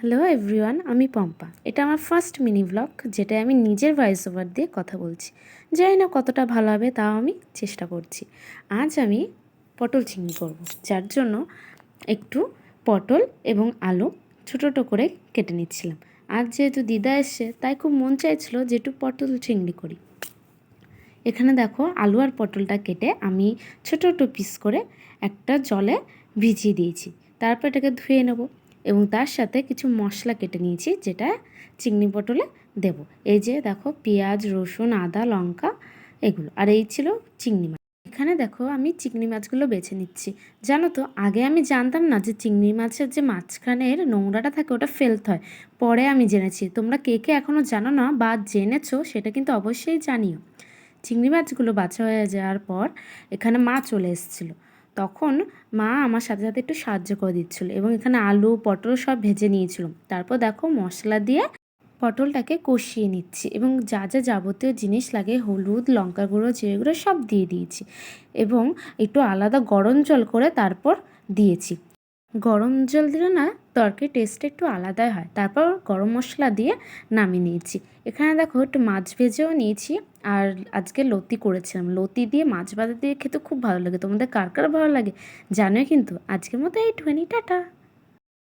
Hello everyone, আমি পম্পা। এটা আমার ফার্স্ট মিনি ব্লগ, যেটা আমি নিজের ভয়েস ওভার দিয়ে কথা বলছি। জানি না কতটা ভালো হবে, তাও আমি চেষ্টা করছি। আজ আমি পটল চিংড়ি করব, যার জন্য একটু পটল এবং আলু ছোটো ছোটো করে কেটে নিচ্ছিলাম। আজ যেহেতু দিদা এসছে, তাই খুব মন চাইছিল যে একটু পটল চিংড়ি করি। এখানে দেখো, আলু আর পটলটা কেটে আমি ছোটো ছোটো পিস করে একটা জলে ভিজিয়ে দিয়েছি। তারপর এটাকে ধুয়ে নেব এবং তার সাথে কিছু মশলা কেটে নিয়েছি, যেটা চিংড়ি পটলে দেব। এই যে দেখো, পেঁয়াজ, রসুন, আদা, লঙ্কা, এগুলো। আর এই ছিল চিংড়ি মাছ। এখানে দেখো, আমি চিংড়ি মাছগুলো বেছে নিচ্ছি। জানো তো, আগে আমি জানতাম না যে চিংড়ি মাছের যে মাঝখানের নোংরাটা থাকে ওটা ফেলতে হয়। পরে আমি জেনেছি। তোমরা কে কে এখনও জানো না বা জেনেছো, সেটা কিন্তু অবশ্যই জানিও। চিংড়ি মাছগুলো বাছা হয়ে যাওয়ার পর এখানে মা চলে এসেছিলো। তখন মা আমার সাথে সাথে একটু সাহায্য করে দিচ্ছিলো এবং এখানে আলু পটল সব ভেজে নিয়েছিল। তারপর দেখো, মশলা দিয়ে পটলটাকে কষিয়ে নিচ্ছি এবং যা যা যাবতীয় জিনিস লাগে, হলুদ, লঙ্কা গুঁড়ো, জিরে গুঁড়ো সব দিয়ে দিয়েছি এবং একটু আলাদা গরম জল করে তারপর দিয়েছি। গরম জল দিলে না, তরকারির টেস্টটা একটু আলাদাই হয়। তারপর গরম মশলা দিয়ে নামিয়ে নিয়েছি। এখানে দেখো, একটু মাছ ভেজেও নিয়েছি। আর আজকে লতি করেছিলাম। লতি দিয়ে মাছ ভাজা দিয়ে খেতে খুব ভালো লাগে। তোমাদের কার কার ভালো লাগে জানোই কিন্তু। আজকের মতো এইটুখানি, টাটা।